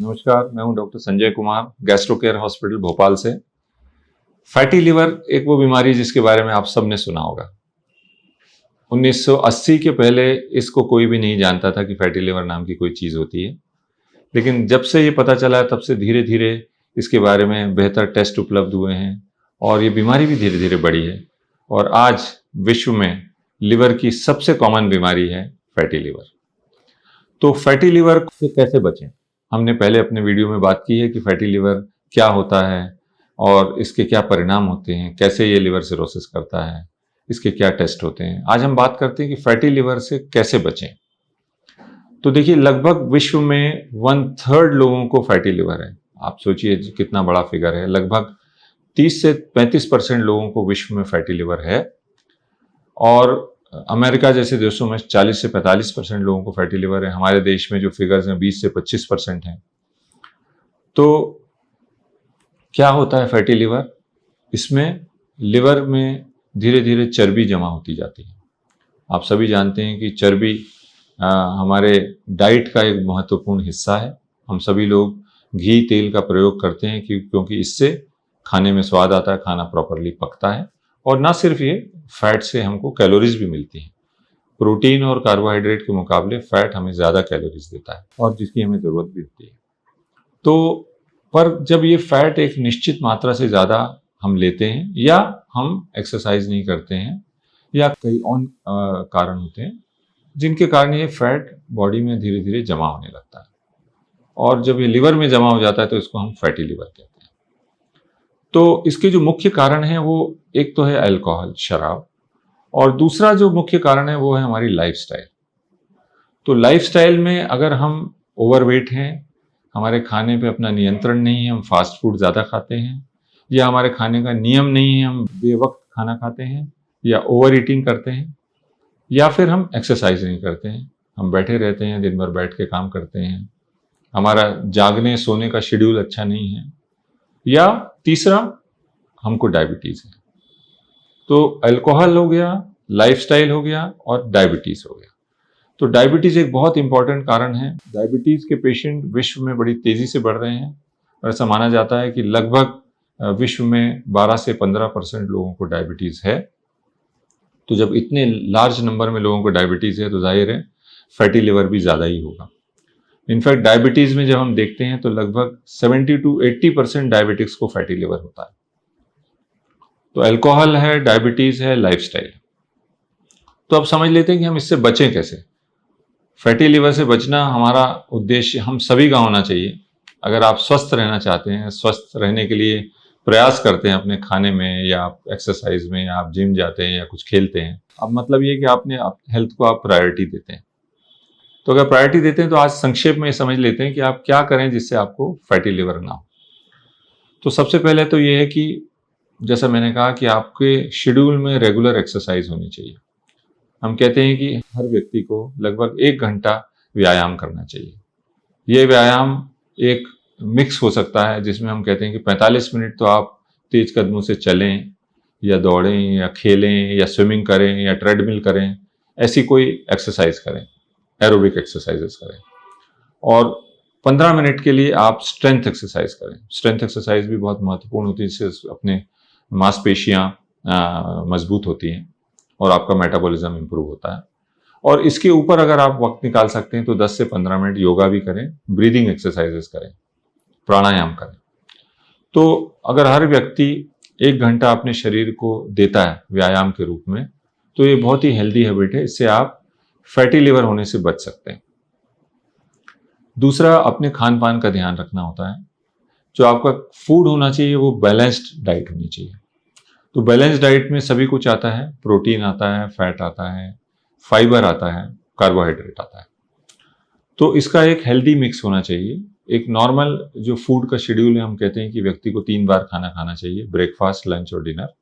नमस्कार, मैं हूं doctor Sanjay Kumar, gastro care hospital Bhopal से। फैटी लिवर एक वो बीमारी जिसके बारे में आप सबने सुना होगा। 1980 के पहले इसको कोई भी नहीं जानता था कि फैटी लिवर नाम की कोई चीज़ होती है। लेकिन जब से ये पता चला तब से धीरे धीरे इसके बारे में बेहतर टेस्ट उपलब्ध हुए हैं और ये बीमारी भी धीरे धीरे बढ़ी है। और आज विश्व में लिवर की सबसे कॉमन बीमारी है फैटी लिवर। तो फैटी लिवर से कैसे बचें? हमने पहले अपने वीडियो में बात की है कि फैटी लिवर क्या होता है और इसके क्या परिणाम होते हैं, कैसे ये लिवर सिरोसिस करता है, इसके क्या टेस्ट होते हैं। आज हम बात करते हैं कि फैटी लिवर से कैसे बचें। तो देखिए, लगभग विश्व में 1/3 लोगों को फैटी लिवर है। आप सोचिए कितना बड़ा फिगर है। लगभग 30 से 35% लोगों को विश्व में फैटी लिवर है और अमेरिका जैसे देशों में 40 से 45% लोगों को फैटी लिवर है। हमारे देश में जो फिगर्स हैं 20 से 25% हैं। तो क्या होता है फैटी लिवर? इसमें लिवर में धीरे धीरे चर्बी जमा होती जाती है। आप सभी जानते हैं कि चर्बी हमारे डाइट का एक महत्वपूर्ण हिस्सा है। हम सभी लोग घी तेल का प्रयोग करते हैं क्योंकि इससे खाने में स्वाद आता है, खाना प्रॉपरली पकता है। और ना सिर्फ ये, फैट से हमको कैलोरीज भी मिलती हैं। प्रोटीन और कार्बोहाइड्रेट के मुकाबले फैट हमें ज़्यादा कैलोरीज देता है और जिसकी हमें ज़रूरत भी होती है। तो पर जब ये फैट एक निश्चित मात्रा से ज़्यादा हम लेते हैं या हम एक्सरसाइज नहीं करते हैं या कई और कारण होते हैं जिनके कारण ये फैट बॉडी में धीरे धीरे जमा होने लगता है और जब ये लिवर में जमा हो जाता है तो इसको हम फैटी लिवर कहते हैं। तो इसके जो मुख्य कारण हैं वो एक तो है अल्कोहल, शराब, और दूसरा जो मुख्य कारण है वो है हमारी लाइफस्टाइल। तो लाइफस्टाइल में अगर हम ओवरवेट हैं, हमारे खाने पे अपना नियंत्रण नहीं है, हम फास्ट फूड ज़्यादा खाते हैं, या हमारे खाने का नियम नहीं है, हम बेवक्त खाना खाते हैं या ओवर ईटिंग करते हैं, या फिर हम एक्सरसाइज नहीं करते हैं, हम बैठे रहते हैं, दिन भर बैठ के काम करते हैं, हमारा जागने सोने का शेड्यूल अच्छा नहीं है, या तीसरा हमको डायबिटीज़ है। तो अल्कोहल हो गया, लाइफस्टाइल हो गया और डायबिटीज़ हो गया। तो डायबिटीज़ एक बहुत इंपॉर्टेंट कारण है। डायबिटीज़ के पेशेंट विश्व में बड़ी तेज़ी से बढ़ रहे हैं और ऐसा माना जाता है कि लगभग विश्व में 12 से 15% लोगों को डायबिटीज़ है। तो जब इतने लार्ज नंबर में लोगों को डायबिटीज़ है तो जाहिर है फैटी लिवर भी ज़्यादा ही होगा। इनफैक्ट डायबिटीज़ में जब हम देखते हैं तो लगभग 70 to 80% डायबिटिक्स को फैटी लिवर होता है। तो अल्कोहल है, डायबिटीज़ है, लाइफस्टाइल। तो अब समझ लेते हैं कि हम इससे बचें कैसे। फैटी लिवर से बचना हमारा उद्देश्य हम सभी का होना चाहिए। अगर आप स्वस्थ रहना चाहते हैं, स्वस्थ रहने के लिए प्रयास करते हैं अपने खाने में, या आप एक्सरसाइज में, या आप जिम जाते हैं या कुछ खेलते हैं, अब मतलब ये कि आपने हेल्थ को आप प्रायोरिटी देते हैं। तो अगर प्रायोरिटी देते हैं तो आज संक्षेप में समझ लेते हैं कि आप क्या करें जिससे आपको फैटी लिवर ना हो। तो सबसे पहले तो ये है कि जैसा मैंने कहा कि आपके शेड्यूल में रेगुलर एक्सरसाइज होनी चाहिए। हम कहते हैं कि हर व्यक्ति को लगभग 1 घंटा व्यायाम करना चाहिए। ये व्यायाम एक मिक्स हो सकता है जिसमें हम कहते हैं कि 45 मिनट तो आप तेज कदमों से चलें या दौड़ें या खेलें या स्विमिंग करें या ट्रेडमिल करें, ऐसी कोई एक्सरसाइज करें, एरोबिक एक्सरसाइजेस करें। और 15 मिनट के लिए आप स्ट्रेंथ एक्सरसाइज करें। स्ट्रेंथ एक्सरसाइज भी बहुत महत्वपूर्ण होती है, इससे अपने मांसपेशियाँ मजबूत होती हैं और आपका मेटाबॉलिज्म इंप्रूव होता है। और इसके ऊपर अगर आप वक्त निकाल सकते हैं तो 10 से 15 मिनट योगा भी करें, ब्रीदिंग एक्सरसाइजेस करें, प्राणायाम करें। तो अगर हर व्यक्ति 1 घंटा अपने शरीर को देता है व्यायाम के रूप में तो ये बहुत ही हेल्दी हैबिट है। इससे आप फैटी लिवर होने से बच सकते हैं। दूसरा, अपने खान पान का ध्यान रखना होता है। जो आपका फूड होना चाहिए वो बैलेंस्ड डाइट होनी चाहिए। तो बैलेंस डाइट में सभी कुछ आता है, प्रोटीन आता है, फैट आता है, फाइबर आता है, कार्बोहाइड्रेट आता है। तो इसका एक हेल्दी मिक्स होना चाहिए। एक नॉर्मल जो फूड का शेड्यूल है, हम कहते हैं कि व्यक्ति को 3 बार खाना खाना चाहिए, ब्रेकफास्ट, लंच और डिनर।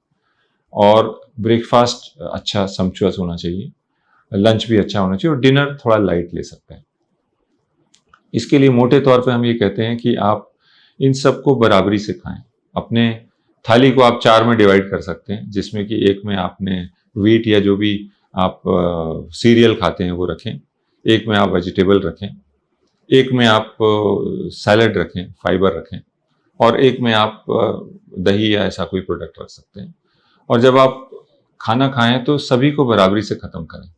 और ब्रेकफास्ट अच्छा सम्पचुअस होना चाहिए, लंच भी अच्छा होना चाहिए और डिनर थोड़ा लाइट ले सकते हैं। इसके लिए मोटे तौर पे हम ये कहते हैं कि आप इन सबको बराबरी से खाएं। अपने थाली को आप 4 में डिवाइड कर सकते हैं, जिसमें कि एक में आपने व्हीट या जो भी आप सीरियल खाते हैं वो रखें, एक में आप वेजिटेबल रखें, एक में आप सैलड रखें, फाइबर रखें, और एक में आप दही या ऐसा कोई प्रोडक्ट रख सकते हैं। और जब आप खाना खाएं तो सभी को बराबरी से ख़त्म करें।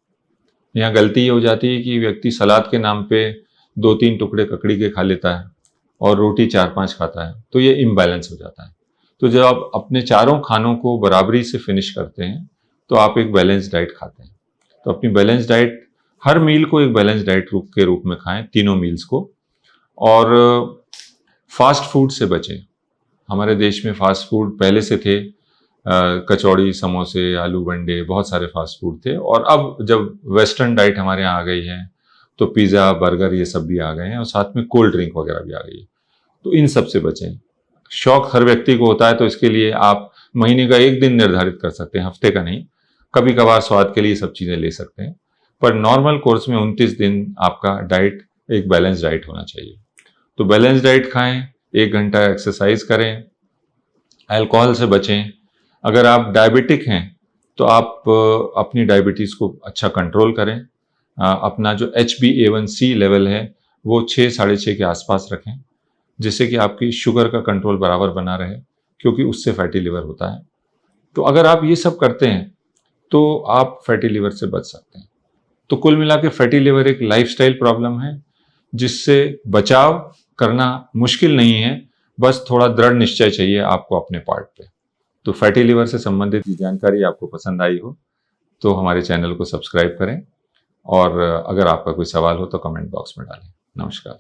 यहाँ गलती ये हो जाती है कि व्यक्ति सलाद के नाम पे 2-3 टुकड़े ककड़ी के खा लेता है और रोटी 4-5 खाता है, तो ये इम्बैलेंस हो जाता है। तो जब आप अपने चारों खानों को बराबरी से फिनिश करते हैं तो आप एक बैलेंस डाइट खाते हैं। तो अपनी बैलेंस डाइट, हर मील को एक बैलेंस डाइट के रूप में खाएं, तीनों मील्स को। और फास्ट फूड से बचें। हमारे देश में फास्ट फूड पहले से थे, कचौड़ी, समोसे, आलू बंडे, बहुत सारे फास्ट फूड थे। और अब जब वेस्टर्न डाइट हमारे यहाँ आ गई है तो पिज़्ज़ा, बर्गर ये सब भी आ गए हैं, और साथ में कोल्ड ड्रिंक वगैरह भी आ गई है। तो इन सब से बचें। शौक हर व्यक्ति को होता है, तो इसके लिए आप महीने का एक दिन निर्धारित कर सकते हैं, हफ्ते का नहीं। कभी कभार स्वाद के लिए सब चीज़ें ले सकते हैं, पर नॉर्मल कोर्स में 29 दिन आपका डाइट एक बैलेंस डाइट होना चाहिए। तो बैलेंस डाइट खाएं, 1 घंटा एक्सरसाइज करें, अल्कोहल से बचें। अगर आप डायबिटिक हैं तो आप अपनी डायबिटीज़ को अच्छा कंट्रोल करें। अपना जो HbA1c लेवल है वो 6 साढ़े 6 के आसपास रखें, जिससे कि आपकी शुगर का कंट्रोल बराबर बना रहे, क्योंकि उससे फैटी लिवर होता है। तो अगर आप ये सब करते हैं तो आप फैटी लिवर से बच सकते हैं। तो कुल मिला के फैटी लिवर एक लाइफस्टाइल प्रॉब्लम है जिससे बचाव करना मुश्किल नहीं है, बस थोड़ा दृढ़ निश्चय चाहिए आपको अपने पार्ट पे। तो फैटी लिवर से संबंधित जानकारी आपको पसंद आई हो तो हमारे चैनल को सब्सक्राइब करें, और अगर आपका कोई सवाल हो तो कमेंट बॉक्स में डालें। नमस्कार।